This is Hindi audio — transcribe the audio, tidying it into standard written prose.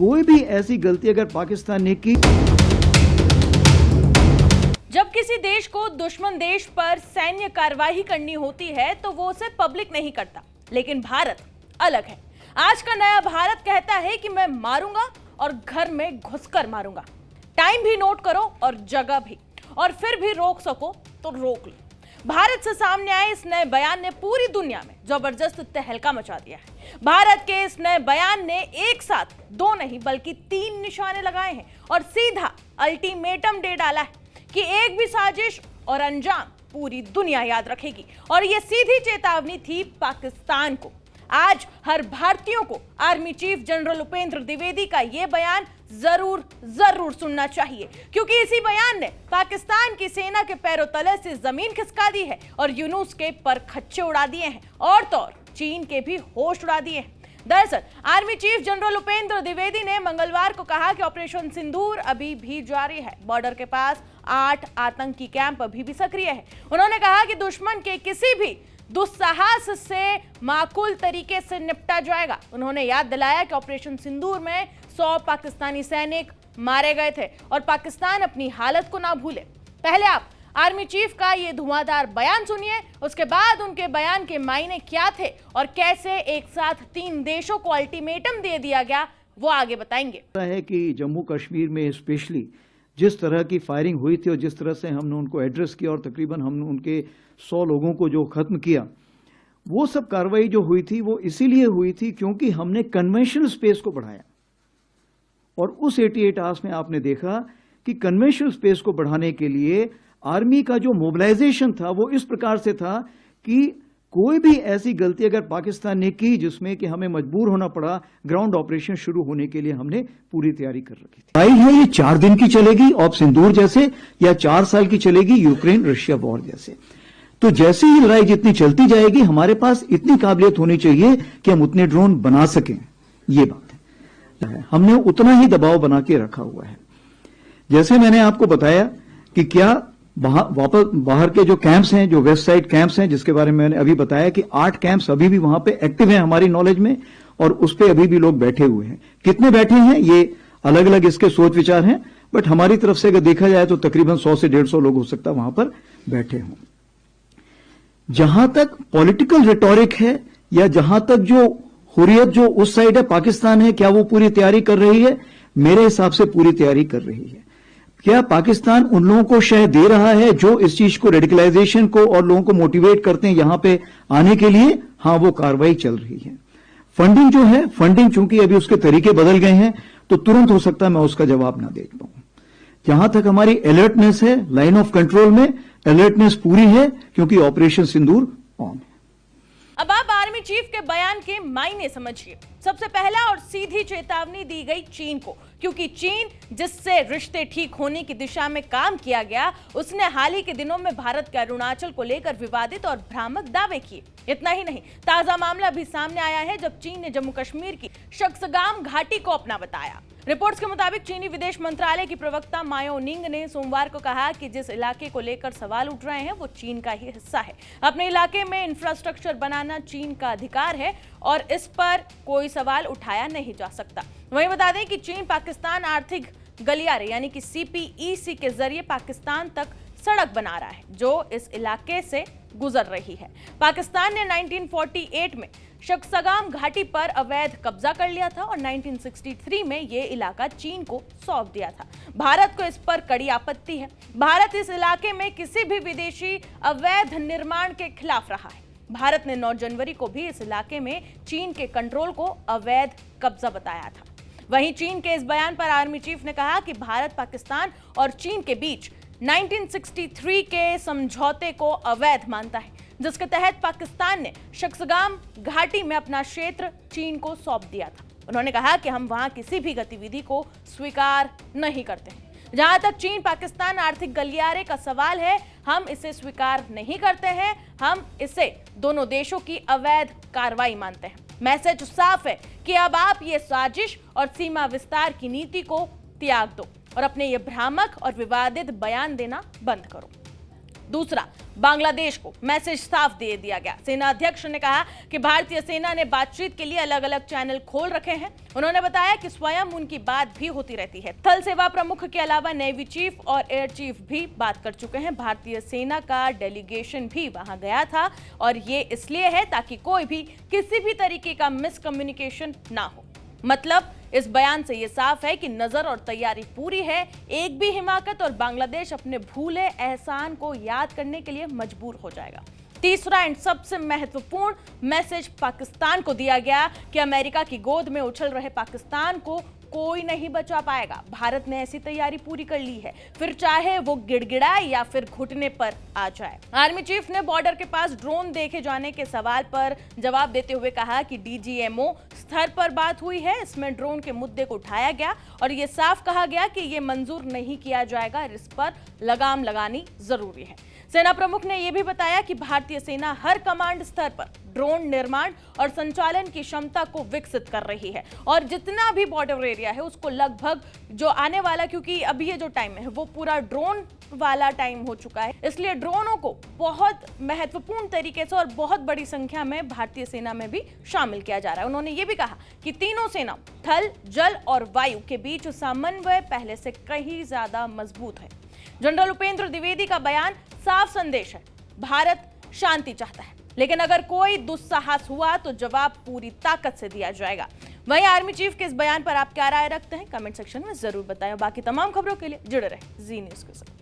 कोई भी ऐसी गलती अगर पाकिस्तान ने की, जब किसी देश को दुश्मन देश पर सैन्य कार्रवाई करनी होती है तो वो उसे पब्लिक नहीं करता, लेकिन भारत अलग है। आज का नया भारत कहता है कि मैं मारूंगा और घर में घुसकर मारूंगा। टाइम भी नोट करो और जगह भी, और फिर भी रोक सको तो रोक लो। भारत से सामने आए इस नए बयान ने पूरी दुनिया में जबरदस्त तहलका मचा दिया है। भारत के इस नए बयान ने एक साथ 2 नहीं बल्कि 3 निशाने लगाए हैं और सीधा अल्टीमेटम दे डाला है कि एक भी साजिश और अंजाम पूरी दुनिया याद रखेगी। और यह सीधी चेतावनी थी पाकिस्तान को। आज हर भारतीयों को army chief general Upendra Dwivedi का यह बयान जरूर सुनना चाहिए, क्योंकि इसी बयान ने पाकिस्तान की सेना के पैरों तले से जमीन खिसका दी है और यूनुस के परखच्चे उड़ा दिए हैं और तो और चीन के भी होश उड़ा दिए हैं। दरअसल army chief general Upendra Dwivedi ने मंगलवार को कहा कि ऑपरेशन सिंदूर अभी भी जारी है। बॉर्डर के पास 8 आतंकी कैंप अभी भी सक्रिय है। उन्होंने कहा कि दुश्मन के किसी भी दुस्साहस से माकूल तरीके से निपटा जाएगा। उन्होंने याद दिलाया कि ऑपरेशन सिंदूर में 100 पाकिस्तानी सैनिक मारे गए थे और पाकिस्तान अपनी हालत को ना भूले। पहले आप आर्मी चीफ का ये धुआंधार बयान सुनिए, उसके बाद उनके बयान के मायने क्या थे और कैसे एक साथ 3 देशों को अल्टीमेटम दे दिया गया, वो आगे बताएंगे। है कि जम्मू कश्मीर में स्पेशली जिस तरह की फायरिंग हुई थी और जिस तरह से हमने उनको एड्रेस किया और तकरीबन हमने उनके 100 लोगों को जो खत्म किया, वो सब कार्रवाई जो हुई थी वो इसीलिए हुई थी क्योंकि हमने कन्वेंशनल स्पेस को बढ़ाया। और उस 88 आवर्स में आपने देखा कि कन्वेंशनल स्पेस को बढ़ाने के लिए आर्मी का जो मोबिलाइजेशन था वो इस प्रकार से था कि कोई भी ऐसी गलती अगर पाकिस्तान ने की जिसमें कि हमें मजबूर होना पड़ा ग्राउंड ऑपरेशन शुरू होने के लिए, हमने पूरी तैयारी कर रखी थी। लड़ाई है ये 4 दिन की चलेगी ऑप सिंदूर जैसे, या 4 साल की चलेगी यूक्रेन रशिया वॉर जैसे। तो जैसे ही लड़ाई जितनी चलती जाएगी हमारे पास इतनी काबिलियत होनी चाहिए कि हम उतने ड्रोन बना सकें। ये बात है, हमने उतना ही दबाव बना के रखा हुआ है। जैसे मैंने आपको बताया कि क्या वापस बाहर के जो कैंप्स हैं, जो वेस्ट साइड कैंप्स हैं, जिसके बारे में मैंने अभी बताया कि 8 कैंप्स अभी भी वहां पे एक्टिव हैं हमारी नॉलेज में, और उस पे अभी भी लोग बैठे हुए हैं। कितने बैठे हैं ये अलग अलग इसके सोच विचार हैं, बट हमारी तरफ से अगर देखा जाए तो तकरीबन 100 से 150 लोग हो सकता है वहां पर बैठे हों। जहां तक पॉलिटिकल रिटोरिक है या जहां तक जो हुर्रियत जो उस साइड है पाकिस्तान है, क्या वो पूरी तैयारी कर रही है? मेरे हिसाब से पूरी तैयारी कर रही है। क्या पाकिस्तान उन लोगों को शह दे रहा है जो इस चीज को, रेडिकलाइजेशन को और लोगों को मोटिवेट करते हैं यहां पे आने के लिए? हाँ, वो कार्रवाई चल रही है। फंडिंग जो है, फंडिंग चूंकि अभी उसके तरीके बदल गए हैं तो तुरंत हो सकता है मैं उसका जवाब ना दे पाऊं। जहां तक हमारी अलर्टनेस है, लाइन ऑफ कंट्रोल में अलर्टनेस पूरी है क्योंकि ऑपरेशन सिंदूर ऑन है। अब आप आर्मी चीफ के बयान के मायने समझिए। सबसे पहला और सीधी चेतावनी दी गई चीन को, क्योंकि चीन जिससे रिश्ते ठीक होने की दिशा में काम किया गया, उसने हाल ही के दिनों में भारत के अरुणाचल को लेकर विवादित और भ्रामक दावे किए। इतना ही नहीं, ताजा मामला भी सामने आया है जब चीन ने जम्मू कश्मीर की शक्सगाम घाटी को अपना बताया। रिपोर्ट्स के मुताबिक चीनी विदेश मंत्रालय की प्रवक्ता मायो निंग ने सोमवार को कहा कि जिस इलाके को लेकर सवाल उठ रहे हैं वो चीन का ही हिस्सा है। अपने इलाके में इंफ्रास्ट्रक्चर बनाना चीन का अधिकार है और इस पर कोई सवाल उठाया नहीं जा सकता। वहीं बता दें कि चीन पाकिस्तान आर्थिक गलियारे यानी कि CPEC के जरिए पाकिस्तान तक सड़क बना रहा है जो इस इलाके से गुजर रही है। पाकिस्तान ने 1948 में शक्सगाम घाटी पर अवैध कब्जा कर लिया था और 1963 में यह इलाका चीन को सौंप दिया था। भारत को इस पर कड़ी आपत्ति है। भारत इस इलाके में किसी भी विदेशी अवैध निर्माण के खिलाफ रहा है। भारत ने 9 जनवरी को भी इस इलाके में चीन के कंट्रोल को अवैध कब्जा बताया था। वहीं चीन के इस बयान पर आर्मी चीफ ने कहा कि भारत पाकिस्तान और चीन के बीच 1963 के समझौते को अवैध मानता है, जिसके तहत पाकिस्तान ने शक्सगाम घाटी में अपना क्षेत्र चीन को सौंप दिया था। उन्होंने कहा कि हम वहां किसी भी गतिविधि को स्वीकार नहीं करते हैं। जहां तक चीन पाकिस्तान आर्थिक गलियारे का सवाल है, हम इसे स्वीकार नहीं करते हैं। हम इसे दोनों देशों की अवैध कार्रवाई मानते हैं। मैसेज साफ है कि अब आप ये साजिश और सीमा विस्तार की नीति को त्याग दो और अपने ये भ्रामक और विवादित बयान देना बंद करो। दूसरा, बांग्लादेश को मैसेज साफ दे दिया गया। सेना अध्यक्ष ने कहा कि भारतीय सेना ने बातचीत के लिए अलग अलग चैनल खोल रखे हैं। उन्होंने बताया कि स्वयं उनकी बात भी होती रहती है। थल सेवा प्रमुख के अलावा नेवी चीफ और एयर चीफ भी बात कर चुके हैं। भारतीय सेना का डेलीगेशन भी वहां गया था और ये इसलिए है ताकि कोई भी किसी भी तरीके का मिसकम्युनिकेशन ना हो। मतलब इस बयान से यह साफ है कि नजर और तैयारी पूरी है। एक भी हिमाकत और बांग्लादेश अपने भूले एहसान को याद करने के लिए मजबूर हो जाएगा। तीसरा एंड सबसे महत्वपूर्ण मैसेज पाकिस्तान को दिया गया कि अमेरिका की गोद में उछल रहे पाकिस्तान को कोई नहीं बचा पाएगा। भारत ने ऐसी तैयारी पूरी कर ली है, फिर चाहे वो गिड़गिड़ाए या फिर घुटने पर आ जाए। आर्मी चीफ ने बॉर्डर के पास ड्रोन देखे जाने के सवाल पर जवाब देते हुए कहा कि डीजीएमओ स्तर पर बात हुई है। इसमें ड्रोन के मुद्दे को उठाया गया और ये साफ कहा गया कि ये मंजूर नहीं किया जाएगा, इस पर लगाम लगानी जरूरी है। सेना प्रमुख ने यह भी बताया कि भारतीय सेना हर कमांड स्तर पर ड्रोन निर्माण और संचालन की क्षमता को विकसित कर रही है और जितना भी बॉर्डर एरिया है उसको लगभग जो आने वाला, क्योंकि अभी ये जो टाइम है वो पूरा ड्रोन वाला टाइम हो चुका है, इसलिए ड्रोनों को बहुत महत्वपूर्ण तरीके से और बहुत बड़ी संख्या में भारतीय सेना में भी शामिल किया जा रहा है। उन्होंने ये भी कहा कि तीनों सेना थल, जल और वायु के बीच समन्वय पहले से कहीं ज्यादा मजबूत है। जनरल उपेंद्र द्विवेदी का बयान साफ संदेश है, भारत शांति चाहता है, लेकिन अगर कोई दुस्साहस हुआ तो जवाब पूरी ताकत से दिया जाएगा। वहीं आर्मी चीफ के इस बयान पर आप क्या राय रखते हैं, कमेंट सेक्शन में जरूर बताएं। बाकी तमाम खबरों के लिए जुड़े रहें जी न्यूज़ के साथ।